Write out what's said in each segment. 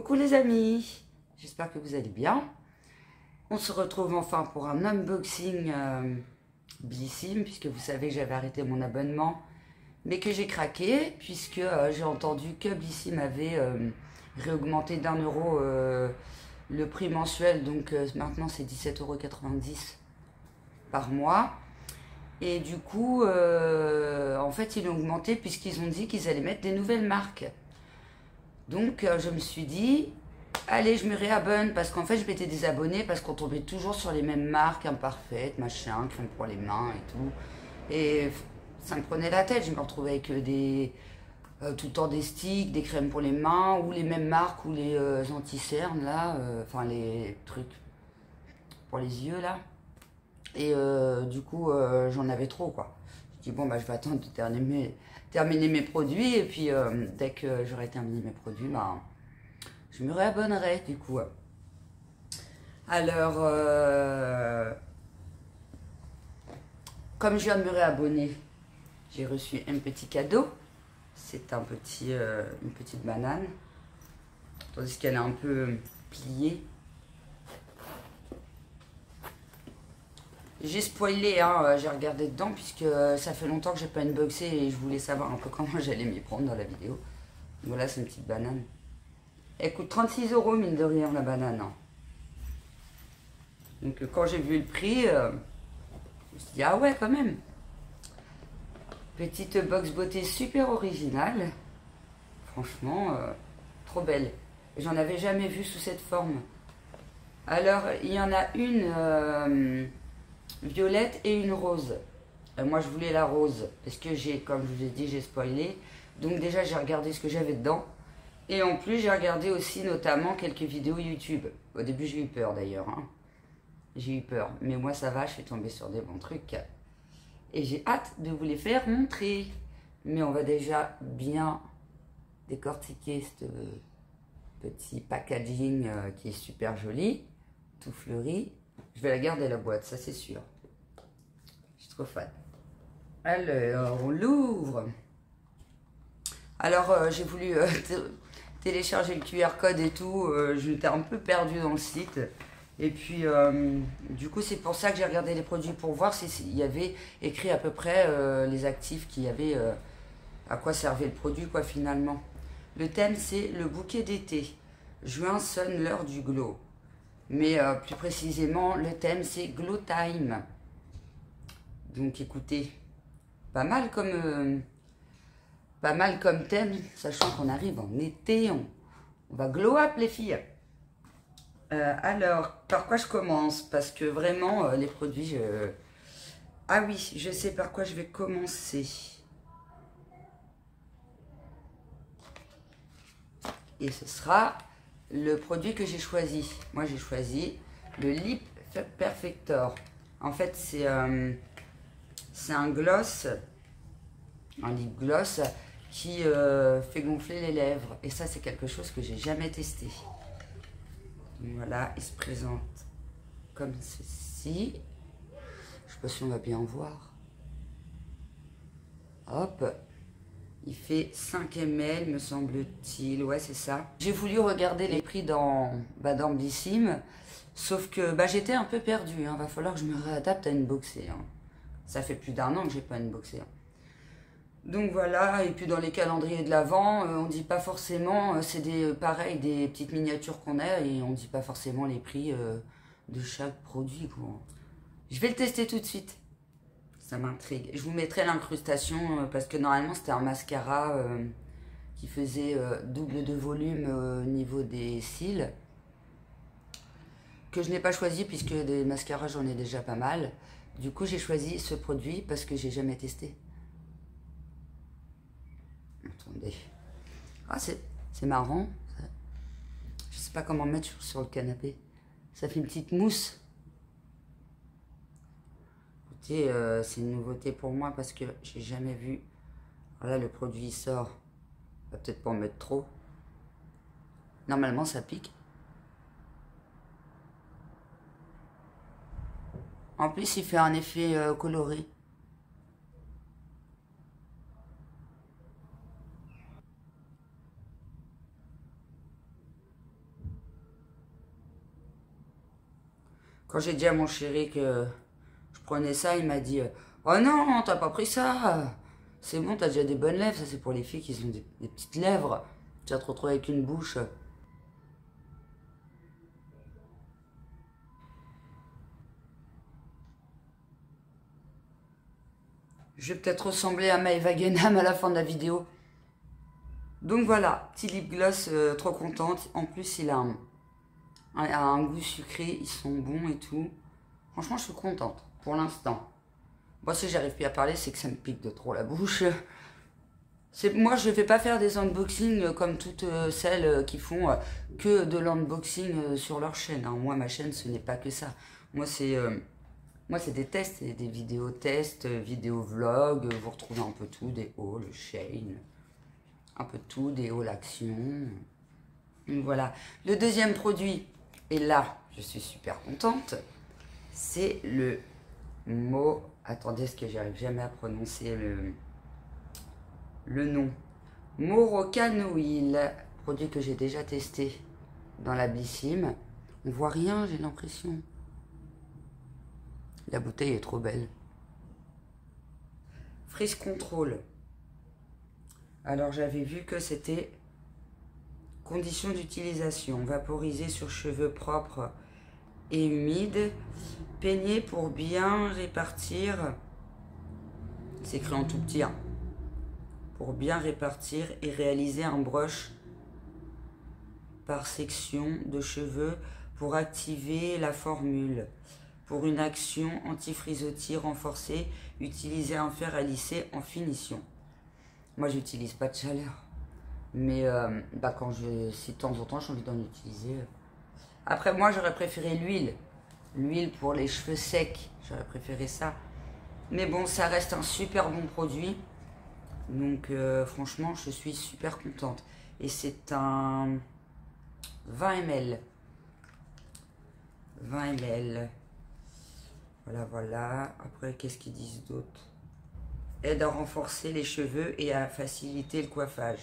Coucou les amis, j'espère que vous allez bien. On se retrouve enfin pour un unboxing Blissim, puisque vous savez que j'avais arrêté mon abonnement, mais que j'ai craqué, puisque j'ai entendu que Blissim avait réaugmenté d'1 € le prix mensuel, donc maintenant c'est 17,90 € par mois. Et du coup, en fait, ils l'ont augmenté puisqu'ils ont dit qu'ils allaient mettre des nouvelles marques. Donc, je me suis dit, allez, je me réabonne parce qu'en fait, je m'étais désabonnée parce qu'on tombait toujours sur les mêmes marques imparfaites, machin, crème pour les mains et tout. Et ça me prenait la tête. Je me retrouvais avec tout le temps des sticks, des crèmes pour les mains ou les mêmes marques ou les anti-cernes là, enfin les trucs pour les yeux là. Et du coup, j'en avais trop, quoi. Je dis, bon, bah, je vais attendre de terminer mes produits. Et puis, dès que j'aurai terminé mes produits, bah, je me réabonnerai, du coup. Alors, comme je viens de me réabonner, j'ai reçu un petit cadeau. C'est une petite banane. Tandis qu'elle est un peu pliée. J'ai spoilé, hein, j'ai regardé dedans puisque ça fait longtemps que j'ai pas unboxé et je voulais savoir un peu comment j'allais m'y prendre dans la vidéo. Voilà, c'est une petite banane. Elle coûte 36 € mine de rien la banane. Hein. Donc quand j'ai vu le prix, je me suis dit ah ouais quand même. Petite box beauté super originale. Franchement, trop belle. J'en avais jamais vu sous cette forme. Alors il y en a une... violette et une rose. Moi je voulais la rose parce que comme je vous ai dit, j'ai spoilé. Donc déjà j'ai regardé ce que j'avais dedans. Et en plus j'ai regardé aussi notamment quelques vidéos YouTube. Au début j'ai eu peur d'ailleurs. Hein. J'ai eu peur. Mais moi ça va, je suis tombée sur des bons trucs. Et j'ai hâte de vous les faire montrer. Mais on va déjà bien décortiquer ce petit packaging qui est super joli. Tout fleuri. Je vais la garder la boîte, ça c'est sûr. Je suis trop fan. Alors, on l'ouvre. Alors, j'ai voulu télécharger le QR code et tout. J'étais un peu perdue dans le site. Et puis, du coup, c'est pour ça que j'ai regardé les produits pour voir s'il y avait écrit à peu près les actifs qu'il y avait, à quoi servait le produit, quoi, finalement. Le thème, c'est le bouquet d'été. Juin sonne l'heure du glow. Mais plus précisément, le thème, c'est Glow Time. Donc, écoutez, pas mal comme thème, sachant qu'on arrive en été, on va glow up, les filles. Alors, par quoi je commence? Parce que vraiment, les produits, Ah oui, je sais par quoi je vais commencer. Et ce sera... le produit que j'ai choisi. Moi, j'ai choisi le Lip Perfector. En fait, c'est un gloss, un lip gloss qui fait gonfler les lèvres. Et ça, c'est quelque chose que j'ai jamais testé. Voilà, il se présente comme ceci. Je sais pas si on va bien voir. Hop. Il fait 5 ml, me semble-t-il. Ouais, c'est ça. J'ai voulu regarder les prix dans Blissim. Sauf que j'étais un peu perdue. Hein. Va falloir que je me réadapte à unboxer. Hein. Ça fait plus d'1 an que j'ai pas unboxé. Hein. Donc voilà. Et puis dans les calendriers de l'Avent, on dit pas forcément... c'est pareil, des petites miniatures qu'on a. Et on dit pas forcément les prix de chaque produit. Quoi. Je vais le tester tout de suite. Ça m'intrigue. Je vous mettrai l'incrustation parce que normalement c'était un mascara qui faisait double de volume au niveau des cils. Que je n'ai pas choisi puisque des mascaras j'en ai déjà pas mal. Du coup j'ai choisi ce produit parce que j'ai jamais testé. Attendez. Ah c'est marrant. Je sais pas comment mettre sur le canapé. Ça fait une petite mousse. C'est une nouveauté pour moi parce que j'ai jamais vu. Voilà, le produit sort. Va peut-être pas en mettre trop. Normalement, ça pique. En plus, il fait un effet coloré. Quand j'ai dit à mon chéri que je prenais ça, il m'a dit oh non, t'as pas pris ça. C'est bon, t'as déjà des bonnes lèvres. Ça, c'est pour les filles qui ont des petites lèvres. Tu vas te retrouver avec une bouche. Je vais peut-être ressembler à Maëva Guénam à la fin de la vidéo. Donc voilà, petit lip gloss, trop contente. En plus, il a un goût sucré, ils sont bons et tout. Franchement, je suis contente pour l'instant. Moi, si j'arrive plus à parler, c'est que ça me pique de trop la bouche. Moi, je ne vais pas faire des unboxings comme toutes celles qui font que de l'unboxing sur leur chaîne. Hein. Moi, ma chaîne, ce n'est pas que ça. Moi, c'est des tests, des vidéos tests, vidéos vlogs. Vous retrouvez un peu tout, des hauls, Shein, un peu de tout, des hauls action. Donc voilà. Le deuxième produit, et là, je suis super contente, c'est le mot... Attendez, est-ce que j'arrive jamais à prononcer le nom? Morocanoil, produit que j'ai déjà testé dans la Blissim. On voit rien, j'ai l'impression. La bouteille est trop belle. Frizz Control. Alors j'avais vu que c'était conditions d'utilisation. Vaporiser sur cheveux propres et humides. Peigner pour bien répartir. C'est écrit en tout petit. Hein. Pour bien répartir et réaliser un brush par section de cheveux pour activer la formule. Pour une action anti-frisottis renforcée, utilisez un fer à lisser en finition. Moi, j'utilise pas de chaleur. Mais si de temps en temps j'ai envie d'en utiliser. Après, moi, j'aurais préféré l'huile. L'huile pour les cheveux secs, j'aurais préféré ça. Mais bon, ça reste un super bon produit. Donc, franchement, je suis super contente. Et c'est un 20 ml. 20 ml. Voilà, voilà. Après, qu'est-ce qu'ils disent d'autre? Aide à renforcer les cheveux et à faciliter le coiffage.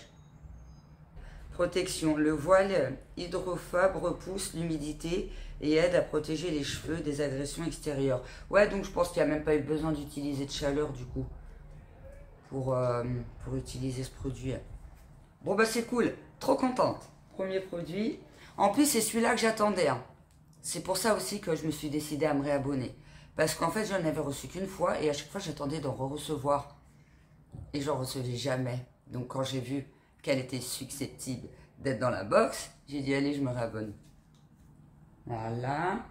Protection. Le voile hydrophobe repousse l'humidité et aide à protéger les cheveux des agressions extérieures. Ouais, donc je pense qu'il n'y a même pas eu besoin d'utiliser de chaleur du coup pour utiliser ce produit. Bon bah c'est cool, trop contente. Premier produit. En plus c'est celui-là que j'attendais. Hein. C'est pour ça aussi que je me suis décidée à me réabonner. Parce qu'en fait j'en avais reçu qu'une fois et à chaque fois j'attendais d'en recevoir. Et j'en recevais jamais. Donc quand j'ai vu qu'elle était susceptible d'être dans la box, j'ai dit allez je me réabonne. Voilà.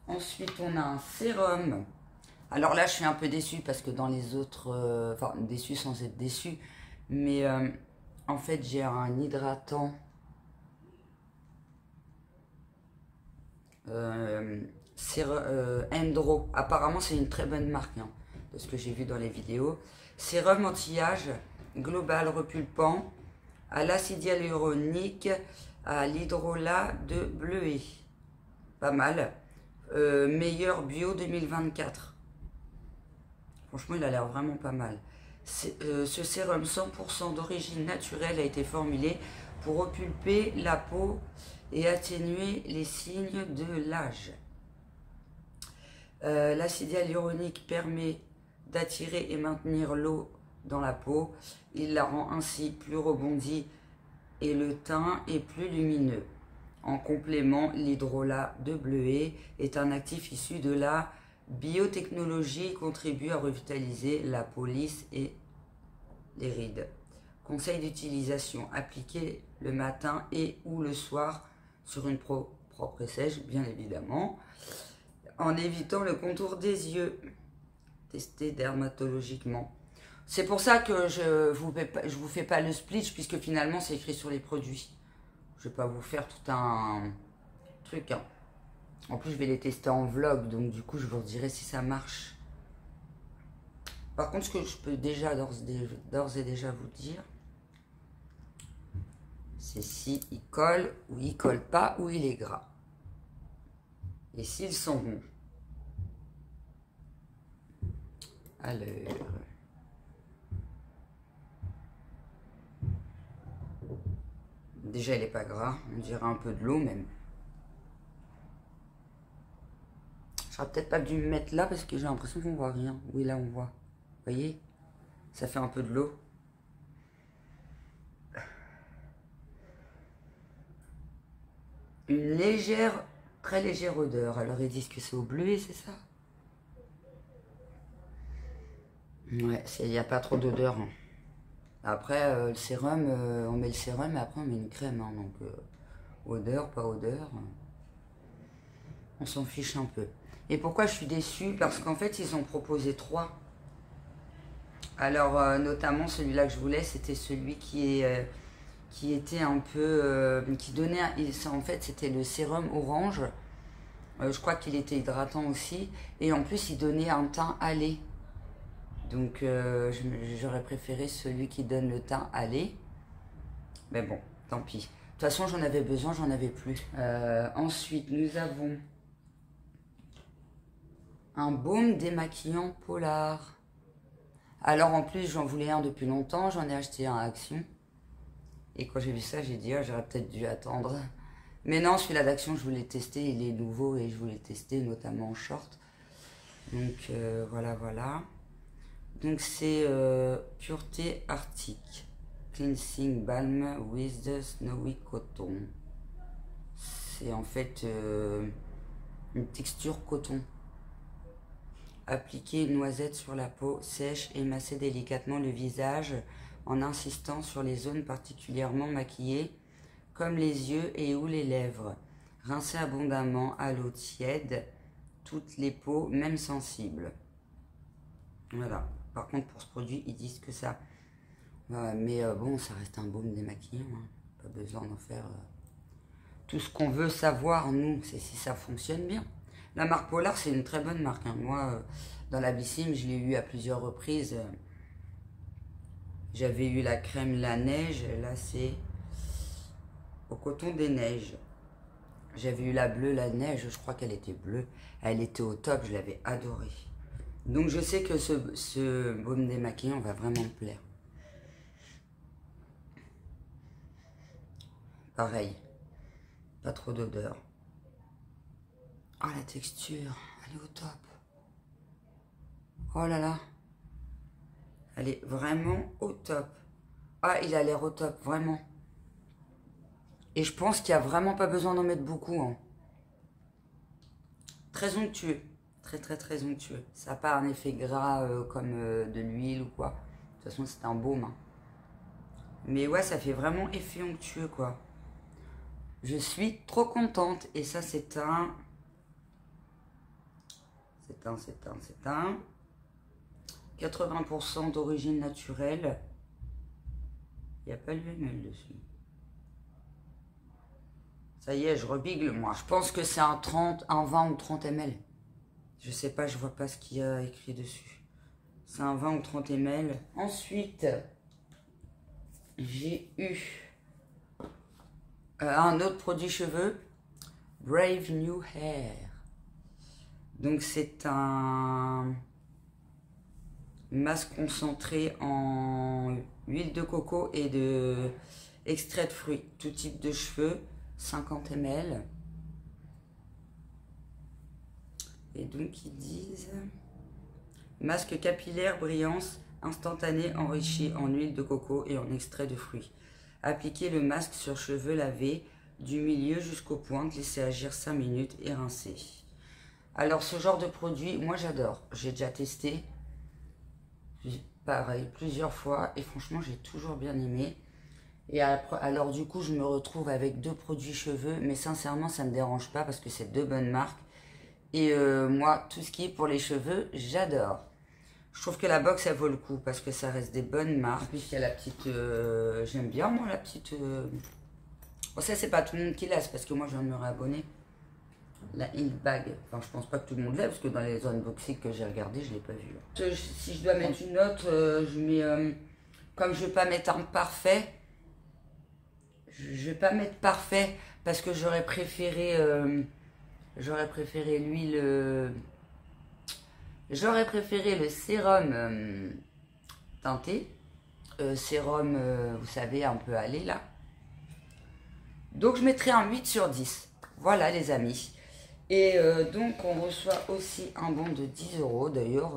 Ensuite on a un sérum. Alors là je suis un peu déçue parce que dans les autres... Enfin déçue sans être déçue. Mais en fait j'ai un hydratant. Endro. Apparemment c'est une très bonne marque. Hein, de ce que j'ai vu dans les vidéos. Sérum anti-âge global repulpant à l'acide hyaluronique à l'hydrolat de bleuet. Pas mal. Meilleur bio 2024. Franchement, il a l'air vraiment pas mal. Ce sérum 100% d'origine naturelle a été formulé pour repulper la peau et atténuer les signes de l'âge. L'acide hyaluronique permet d'attirer et maintenir l'eau dans la peau. Il la rend ainsi plus rebondie et le teint est plus lumineux. En complément, l'hydrolat de bleuet est un actif issu de la biotechnologie qui contribue à revitaliser la peau lisse et les rides. Conseil d'utilisation, appliquer le matin et ou le soir sur une peau propre et sèche, bien évidemment, en évitant le contour des yeux. Testé dermatologiquement. C'est pour ça que je vous fais pas le splitch, puisque finalement c'est écrit sur les produits. Je vais pas vous faire tout un truc. Hein. En plus, je vais les tester en vlog, donc du coup, je vous dirai si ça marche. Par contre, ce que je peux déjà d'ores et déjà vous dire, c'est si il colle ou il colle pas ou il est gras. Et s'ils sont bons. Alors... Déjà, il n'est pas gras. On dirait un peu de l'eau même. J'aurais peut-être pas dû me mettre là parce que j'ai l'impression qu'on voit rien. Oui, là, on voit. Vous voyez? Ça fait un peu de l'eau. Une légère, très légère odeur. Alors, ils disent que c'est au bleuet, c'est ça? Ouais, il n'y a pas trop d'odeur. Hein. Après, le sérum, on met le sérum et après on met une crème. Hein, donc, odeur, pas odeur, on s'en fiche un peu. Et pourquoi je suis déçue? Parce qu'en fait, ils ont proposé 3. Alors, notamment celui-là que je voulais, c'était celui qui était un peu... qui donnait... en fait, c'était le sérum orange. Je crois qu'il était hydratant aussi. Et en plus, il donnait un teint hâlé. Donc, j'aurais préféré celui qui donne le teint hâlé. Mais bon, tant pis. De toute façon, j'en avais besoin, j'en avais plus. Ensuite, nous avons un baume démaquillant Polar. Alors, en plus, j'en voulais un depuis longtemps. J'en ai acheté un à Action. Et quand j'ai vu ça, j'ai dit, oh, j'aurais peut-être dû attendre. Mais non, celui-là d'Action, je voulais tester. Il est nouveau et je voulais tester, notamment en short. Donc, voilà. Donc, c'est Pureté Arctique. Cleansing Balm with the Snowy Cotton. C'est en fait une texture coton. Appliquez une noisette sur la peau sèche et massez délicatement le visage en insistant sur les zones particulièrement maquillées, comme les yeux et ou les lèvres. Rincez abondamment à l'eau tiède toutes les peaux, même sensibles. Voilà. Par contre, pour ce produit, ils disent que ça... mais bon, ça reste un baume démaquillant. Hein. Pas besoin d'en faire... Tout ce qu'on veut savoir, nous, c'est si ça fonctionne bien. La marque Polar, c'est une très bonne marque. Hein. Moi, dans la Bissim, je l'ai eu à plusieurs reprises. J'avais eu la crème La Neige. Là, c'est au coton des neiges. J'avais eu la bleue La Neige. Je crois qu'elle était bleue. Elle était au top. Je l'avais adorée. Donc, je sais que ce baume démaquillant va vraiment me plaire. Pareil. Pas trop d'odeur. Oh, la texture, elle est au top. Oh là là. Elle est vraiment au top. Ah, il a l'air au top, vraiment. Et je pense qu'il n'y a vraiment pas besoin d'en mettre beaucoup. Hein. Très onctueux. Très onctueux. Ça n'a pas un effet gras comme de l'huile ou quoi. De toute façon, c'est un baume. Hein. Mais ouais, ça fait vraiment effet onctueux, quoi. Je suis trop contente. Et ça, c'est un 80% d'origine naturelle. Il n'y a pas l'UML dessus. Ça y est, je rebigle, moi. Je pense que c'est un 20 ou 30 ml. Je sais pas, je vois pas ce qu'il y a écrit dessus. C'est un 20 ou 30 ml. Ensuite, j'ai eu un autre produit cheveux. Brave New Hair. Donc c'est un masque concentré en huile de coco et de extrait de fruits, tout type de cheveux, 50 ml. Et donc ils disent masque capillaire brillance instantané enrichi en huile de coco et en extrait de fruits. Appliquez le masque sur cheveux lavés du milieu jusqu'aux pointes, laissez agir 5 minutes et rincez. Alors ce genre de produit, moi j'adore. J'ai déjà testé, pareil, plusieurs fois. Et franchement, j'ai toujours bien aimé. Et après, alors du coup, je me retrouve avec 2 produits cheveux. Mais sincèrement, ça ne me dérange pas parce que c'est 2 bonnes marques. Et moi, tout ce qui est pour les cheveux, j'adore. Je trouve que la box, elle vaut le coup parce que ça reste des bonnes marques. En plus, il y a la petite... j'aime bien, moi, la petite... Bon, ça, c'est pas tout le monde qui l'a, c'est parce que moi, je viens de me réabonner. La Ink Bag. Enfin, je pense pas que tout le monde l'a, parce que dans les unboxings que j'ai regardé, je l'ai pas vu. Si je dois mettre une note, je mets... comme je vais pas mettre un parfait, je vais pas mettre parfait, parce que j'aurais préféré l'huile... J'aurais préféré le sérum teinté. Sérum, vous savez, un peu allé, là. Donc, je mettrai un 8 sur 10. Voilà, les amis. Et donc on reçoit aussi un bon de 10 €. D'ailleurs,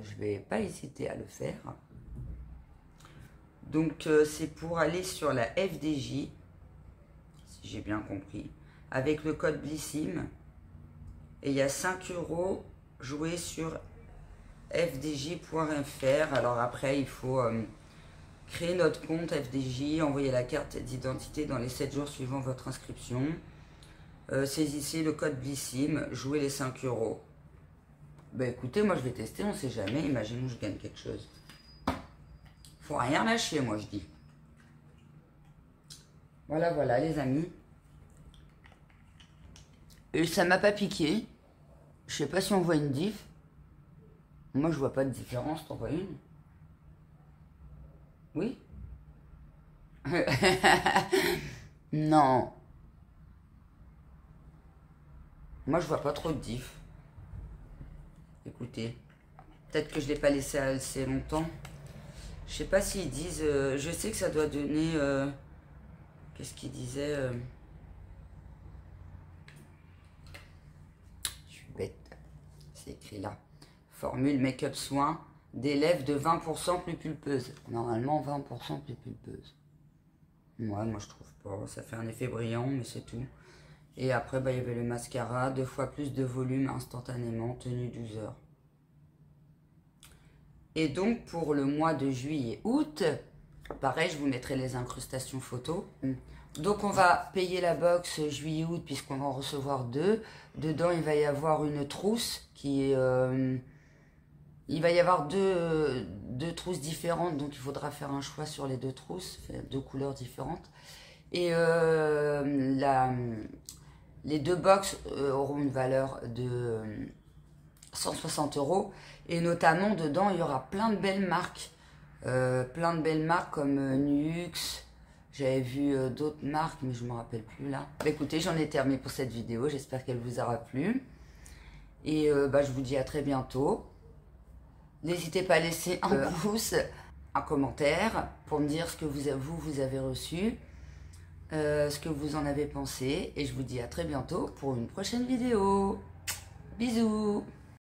je vais pas hésiter à le faire. Donc c'est pour aller sur la FDJ, si j'ai bien compris, avec le code Blissim. Et il y a 5 € joués sur fdj.fr. Alors après, il faut créer notre compte FDJ, envoyer la carte d'identité dans les 7 jours suivant votre inscription. Saisissez le code Blissim, jouez les 5 €. Ben écoutez, moi je vais tester, on sait jamais, imaginons que je gagne quelque chose. Faut rien lâcher, moi je dis. Voilà, voilà les amis. Et ça m'a pas piqué. Je sais pas si on voit une diff. Moi je vois pas de différence, t'en vois une? Oui? Non. Moi, je vois pas trop de diff. Écoutez, peut-être que je l'ai pas laissé assez longtemps. Je sais pas s'ils disent... je sais que ça doit donner... qu'est-ce qu'ils disaient Je suis bête. C'est écrit là. Formule make-up soin des lèvres de 20% plus pulpeuses. Normalement, 20% plus pulpeuses. Ouais, moi, je trouve pas. Ça fait un effet brillant, mais c'est tout. Et après, bah, il y avait le mascara, 2 fois plus de volume instantanément, tenu 12 heures. Et donc, pour le mois de juillet-août, pareil, je vous mettrai les incrustations photos. Donc, on va payer la box juillet-août, puisqu'on va en recevoir 2. Dedans, il va y avoir une trousse qui est... il va y avoir deux trousses différentes, donc il faudra faire un choix sur les 2 trousses, 2 couleurs différentes. Et les 2 box auront une valeur de 160 €. Et notamment, dedans, il y aura plein de belles marques. Plein de belles marques comme Nux. J'avais vu d'autres marques, mais je ne me rappelle plus là. Bah, écoutez, j'en ai terminé pour cette vidéo. J'espère qu'elle vous aura plu. Et bah, je vous dis à très bientôt. N'hésitez pas à laisser un pouce, un commentaire pour me dire ce que vous avez reçu. Ce que vous en avez pensé, et je vous dis à très bientôt pour une prochaine vidéo. Bisous.